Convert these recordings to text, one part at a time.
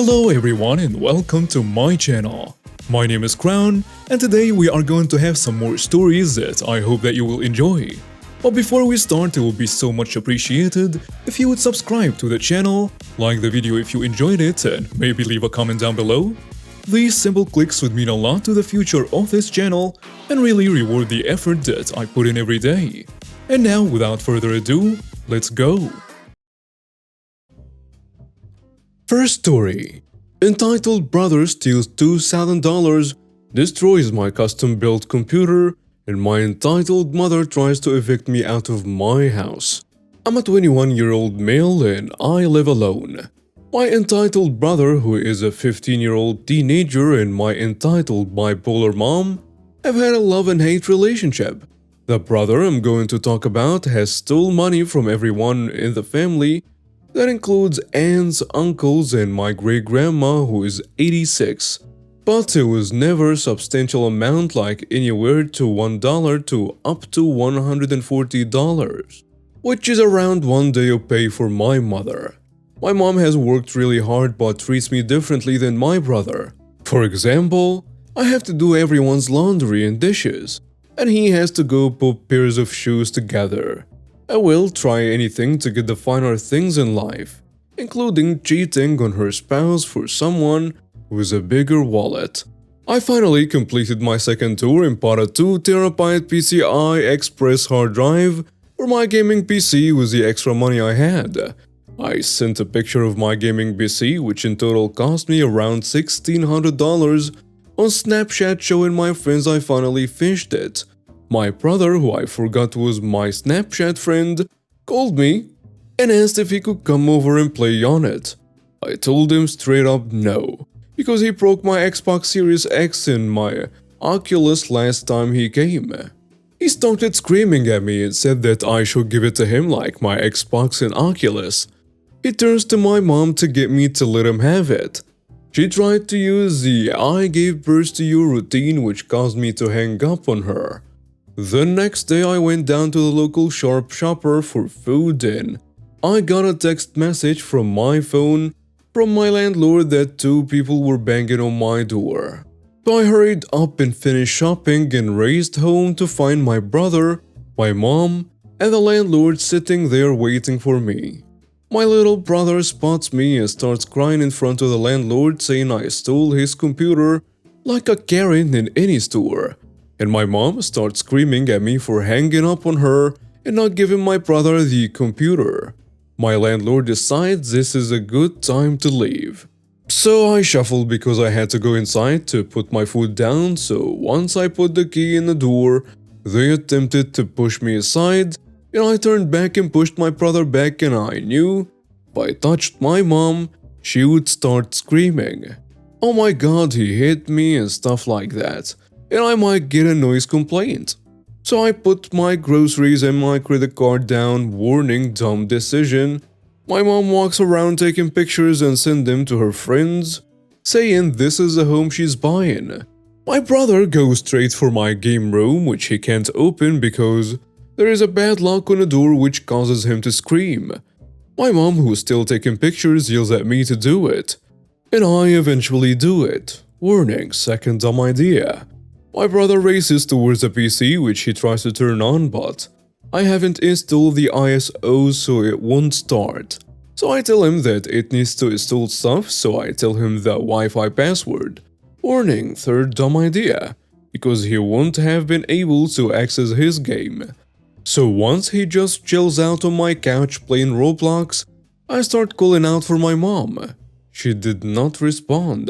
Hello everyone and welcome to my channel. My name is Crown and today we are going to have some more stories that I hope that you will enjoy. But before we start, it will be so much appreciated if you would subscribe to the channel, like the video if you enjoyed it, and maybe leave a comment down below. These simple clicks would mean a lot to the future of this channel and really reward the effort that I put in every day. And now, without further ado, let's go! First story. Entitled brother steals $2,000, destroys my custom-built computer, and my entitled mother tries to evict me out of my house. I'm a 21-year-old male and I live alone. My entitled brother, who is a 15-year-old teenager, and my entitled bipolar mom have had a love and hate relationship. The brother I'm going to talk about has stole money from everyone in the family. That includes aunts, uncles, and my great-grandma, who is 86. But it was never a substantial amount, like anywhere to $1 to up to $140, which is around one day of pay for my mother. My mom has worked really hard but treats me differently than my brother. For example, I have to do everyone's laundry and dishes, and he has to go put pairs of shoes together. I will try anything to get the finer things in life, including cheating on her spouse for someone with a bigger wallet. I finally completed my second tour and bought a 2TB PCI Express hard drive for my gaming PC with the extra money I had. I sent a picture of my gaming PC, which in total cost me around $1,600, on Snapchat showing my friends I finally finished it. My brother, who I forgot was my Snapchat friend, called me and asked if he could come over and play on it. I told him straight up no, because he broke my Xbox Series X and my Oculus last time he came. He started screaming at me and said that I should give it to him like my Xbox and Oculus. He turns to my mom to get me to let him have it. She tried to use the "I gave birth to you" routine, which caused me to hang up on her. The next day I went down to the local Sharp Shopper for food and I got a text message from my phone from my landlord that two people were banging on my door. So I hurried up and finished shopping and raced home to find my brother, my mom, and the landlord sitting there waiting for me. My little brother spots me and starts crying in front of the landlord, saying I stole his computer like a Karen in any store. And my mom starts screaming at me for hanging up on her and not giving my brother the computer. My landlord decides this is a good time to leave. So I shuffled because I had to go inside to put my food down, so once I put the key in the door, they attempted to push me aside, and I turned back and pushed my brother back, and I knew if I touched my mom, she would start screaming. Oh my god, he hit me and stuff like that, and I might get a noise complaint. So I put my groceries and my credit card down, warning dumb decision. My mom walks around taking pictures and send them to her friends, saying this is the home she's buying. My brother goes straight for my game room, which he can't open because there is a bad lock on the door which causes him to scream. My mom, who's still taking pictures, yells at me to do it, and I eventually do it. Warning, second dumb idea. My brother races towards the PC, which he tries to turn on, but I haven't installed the ISO, so it won't start. So I tell him that it needs to install stuff, so I tell him the Wi-Fi password. Warning, third dumb idea, because he won't have been able to access his game. So once he just chills out on my couch playing Roblox, I start calling out for my mom. She did not respond.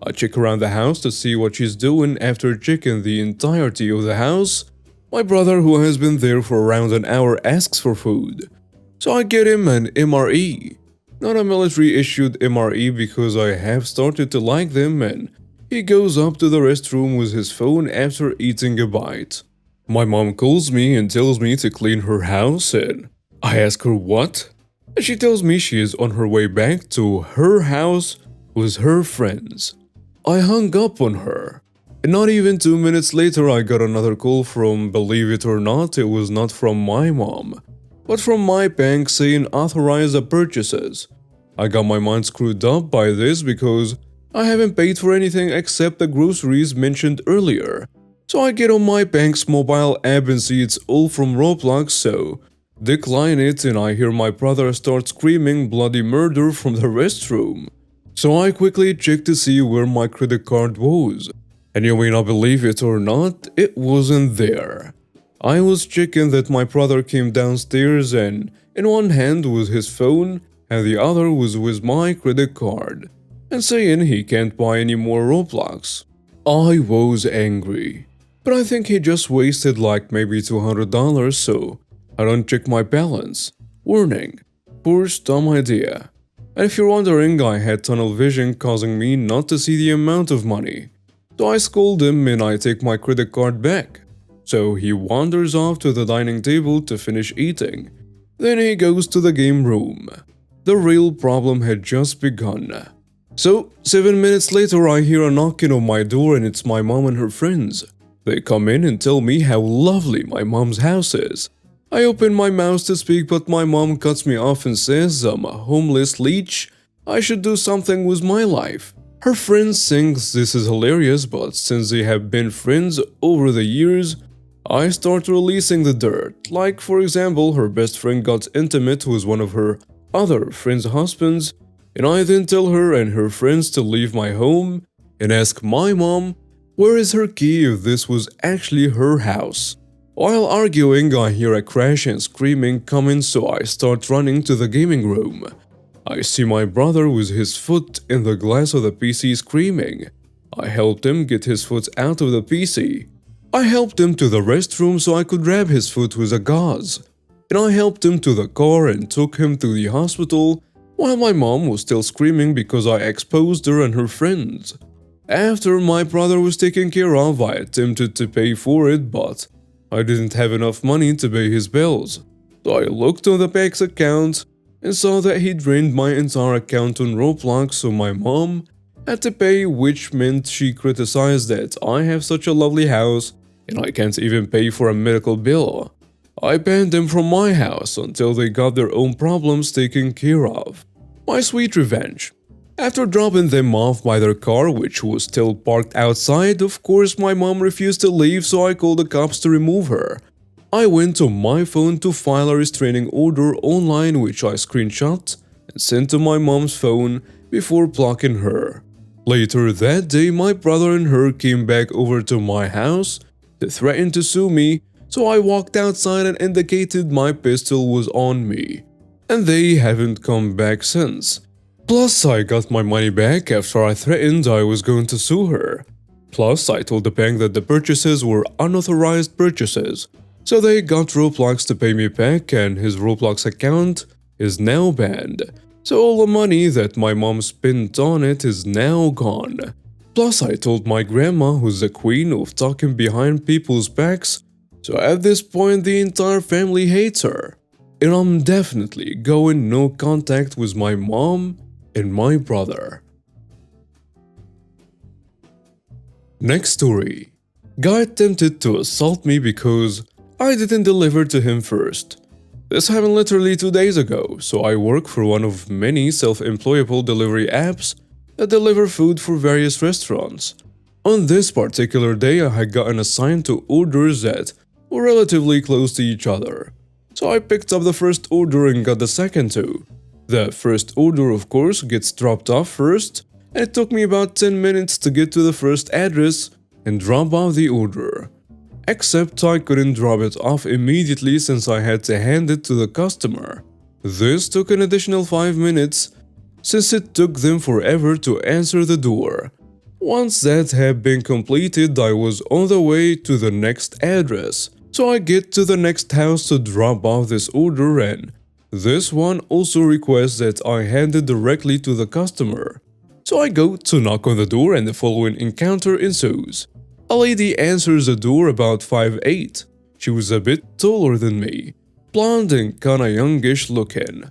I check around the house to see what she's doing. After checking the entirety of the house, my brother, who has been there for around an hour, asks for food. So I get him an MRE. Not a military-issued MRE because I have started to like them, and he goes up to the restroom with his phone after eating a bite. My mom calls me and tells me to clean her house, and I ask her what? And she tells me she is on her way back to her house with her friends. I hung up on her. And not even 2 minutes later I got another call from, believe it or not, it was not from my mom, but from my bank saying authorize the purchases. I got my mind screwed up by this because I haven't paid for anything except the groceries mentioned earlier. So I get on my bank's mobile app and see it's all from Roblox, so decline it, and I hear my brother start screaming bloody murder from the restroom. So I quickly check to see where my credit card was. And you may not believe it or not, it wasn't there. I was checking that my brother came downstairs and in one hand was his phone and the other was with my credit card, and saying he can't buy any more Roblox. I was angry, but I think he just wasted like maybe $200, so I don't check my balance. Warning, poor dumb idea. And if you're wondering, I had tunnel vision causing me not to see the amount of money. So I scold him and I take my credit card back. So he wanders off to the dining table to finish eating. Then he goes to the game room. The real problem had just begun. So 7 minutes later I hear a knocking on my door and it's my mom and her friends. They come in and tell me how lovely my mom's house is. I open my mouth to speak, but my mom cuts me off and says I'm a homeless leech. I should do something with my life. Her friends think this is hilarious, but since they have been friends over the years, I start releasing the dirt. Like for example, her best friend got intimate with one of her other friends' husbands, and I then tell her and her friends to leave my home and ask my mom where is her key if this was actually her house. While arguing, I hear a crash and screaming coming, so I start running to the gaming room. I see my brother with his foot in the glass of the PC screaming. I helped him get his foot out of the PC. I helped him to the restroom so I could grab his foot with a gauze. And I helped him to the car and took him to the hospital while my mom was still screaming because I exposed her and her friends. After my brother was taken care of, I attempted to pay for it, but I didn't have enough money to pay his bills. So I looked on the bank's account and saw that he drained my entire account on Roblox, so my mom had to pay, which meant she criticized that I have such a lovely house and I can't even pay for a medical bill. I banned them from my house until they got their own problems taken care of. My sweet revenge. After dropping them off by their car, which was still parked outside, of course my mom refused to leave, so I called the cops to remove her. I went to my phone to file a restraining order online, which I screenshot and sent to my mom's phone before blocking her. Later that day, my brother and her came back over to my house to threaten to sue me, so I walked outside and indicated my pistol was on me. And they haven't come back since. Plus, I got my money back after I threatened I was going to sue her. Plus, I told the bank that the purchases were unauthorized purchases, so they got Roblox to pay me back and his Roblox account is now banned. So all the money that my mom spent on it is now gone. Plus, I told my grandma, who's the queen of talking behind people's backs, so at this point the entire family hates her. And I'm definitely going no contact with my mom and my brother. Next story. Guy attempted to assault me because I didn't deliver to him first. This happened literally 2 days ago, so I work for one of many self-employable delivery apps that deliver food for various restaurants. On this particular day, I had gotten assigned to orders that were relatively close to each other. So I picked up the first order and got the second two. The first order, of course, gets dropped off first, and it took me about 10 minutes to get to the first address and drop off the order. Except I couldn't drop it off immediately since I had to hand it to the customer. This took an additional 5 minutes since it took them forever to answer the door. Once that had been completed, I was on the way to the next address. So I get to the next house to drop off this order, and this one also requests that I hand it directly to the customer. So I go to knock on the door and the following encounter ensues. A lady answers the door about 5'8". She was a bit taller than me, blonde and kinda youngish looking.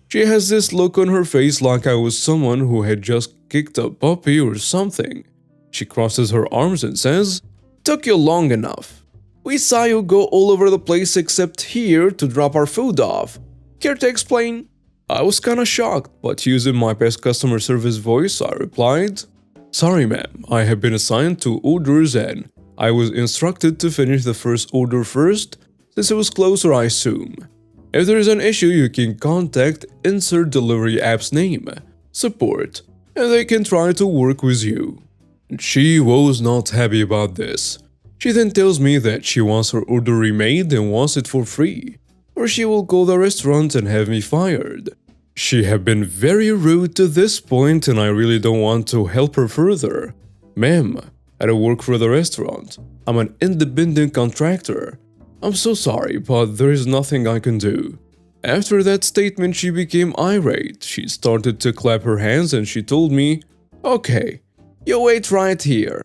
She has this look on her face like I was someone who had just kicked a puppy or something. She crosses her arms and says, "Took you long enough. We saw you go all over the place except here to drop our food off. Care to explain?" I was kinda shocked, but using my best customer service voice, I replied, "Sorry ma'am, I have been assigned 2 orders and I was instructed to finish the first order first, since it was closer I assume. If there is an issue, you can contact insert delivery app's name, support, and they can try to work with you." She was not happy about this. She then tells me that she wants her order remade and wants it for free, or she will call the restaurant and have me fired. She have been very rude to this point and I really don't want to help her further. "Ma'am, I don't work for the restaurant. I'm an independent contractor. I'm so sorry, but there is nothing I can do." After that statement, she became irate. She started to clap her hands and she told me, "Okay, you wait right here.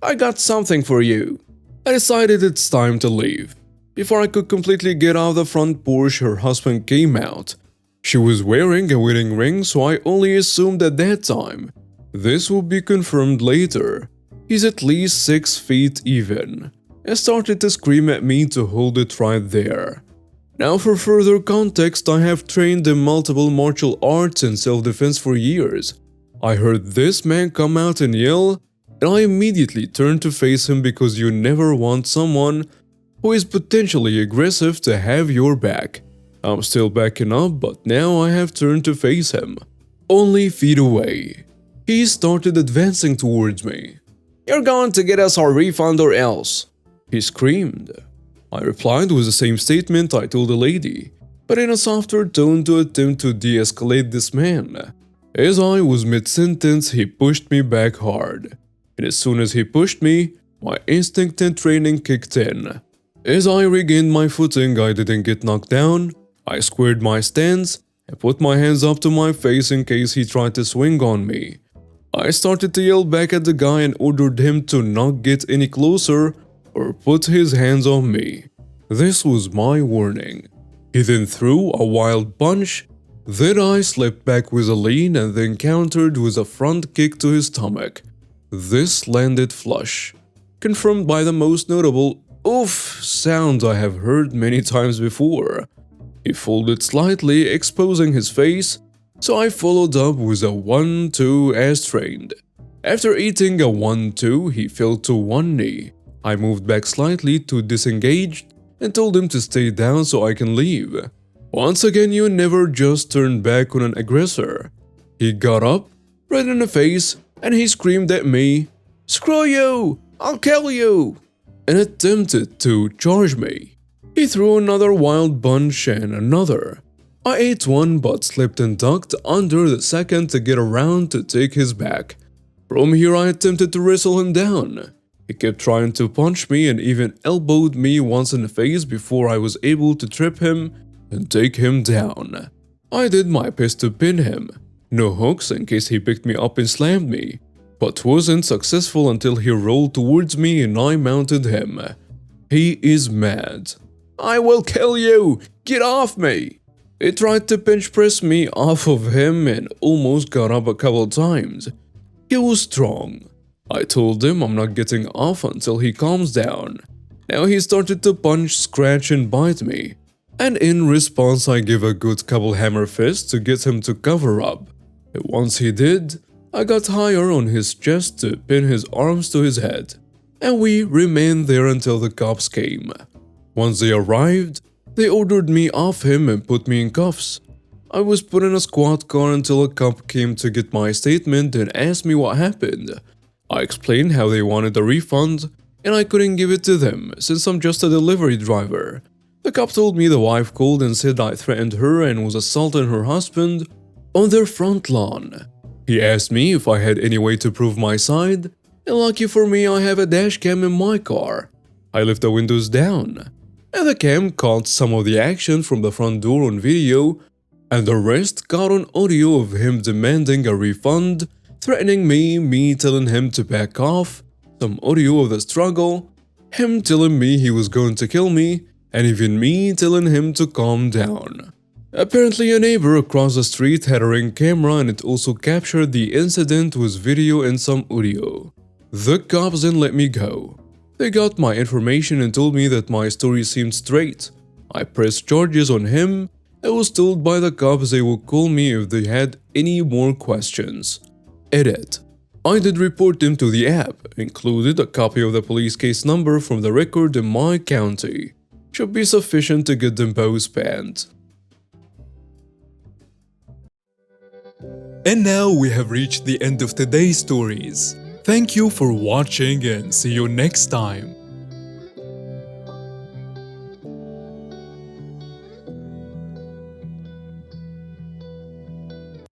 I got something for you." I decided it's time to leave. Before I could completely get out of the front porch, her husband came out. She was wearing a wedding ring, so I only assumed at that time. This will be confirmed later. He's at least 6 feet even, and started to scream at me to hold it right there. Now for further context, I have trained in multiple martial arts and self-defense for years. I heard this man come out and yell, and I immediately turned to face him because you never want someone who is potentially aggressive to have your back. I'm still backing up, but now I have turned to face him. Only feet away, he started advancing towards me. "You're going to get us our refund or else," he screamed. I replied with the same statement I told the lady, but in a softer tone to attempt to de-escalate this man. As I was mid-sentence, he pushed me back hard, and as soon as he pushed me, my instinct and training kicked in. As I regained my footing, I didn't get knocked down. I squared my stance and put my hands up to my face in case he tried to swing on me. I started to yell back at the guy and ordered him to not get any closer or put his hands on me. This was my warning. He then threw a wild punch. Then I slipped back with a lean and then countered with a front kick to his stomach. This landed flush, confirmed by the most notable "oof" sound I have heard many times before. He folded slightly, exposing his face, so I followed up with a 1-2 as trained. After eating a 1-2, he fell to one knee. I moved back slightly to disengage and told him to stay down so I can leave. Once again, you never just turn back on an aggressor. He got up, red in the face, and he screamed at me, "Screw you! I'll kill you!" and attempted to charge me. He threw another wild punch and another. I ate one but slipped and ducked under the second to get around to take his back. From here I attempted to wrestle him down. He kept trying to punch me and even elbowed me once in the face before I was able to trip him and take him down. I did my best to pin him. No hooks in case he picked me up and slammed me, but wasn't successful until he rolled towards me and I mounted him. He is mad. "I will kill you! Get off me!" He tried to bench press me off of him and almost got up a couple times. He was strong. I told him I'm not getting off until he calms down. Now he started to punch, scratch and bite me. And in response I gave a good couple hammer fists to get him to cover up. And once he did, I got higher on his chest to pin his arms to his head. And we remained there until the cops came. Once they arrived, they ordered me off him and put me in cuffs. I was put in a squad car until a cop came to get my statement and asked me what happened. I explained how they wanted a refund and I couldn't give it to them since I'm just a delivery driver. The cop told me the wife called and said I threatened her and was assaulting her husband on their front lawn. He asked me if I had any way to prove my side, and lucky for me I have a dash cam in my car. I left the windows down, and the cam caught some of the action from the front door on video, and the rest got on audio of him demanding a refund, threatening me telling him to back off, some audio of the struggle, him telling me he was going to kill me, and even me telling him to calm down. Apparently a neighbor across the street had a Ring camera and it also captured the incident with video and some audio. The cops then let me go. They got my information and told me that my story seemed straight. I pressed charges on him I was told by the cops they would call me if they had any more questions. Edit. I did report them to the app, included a copy of the police case number from the record in my county. Should be sufficient to get them both banned. And now we have reached the end of today's stories. Thank you for watching and see you next time.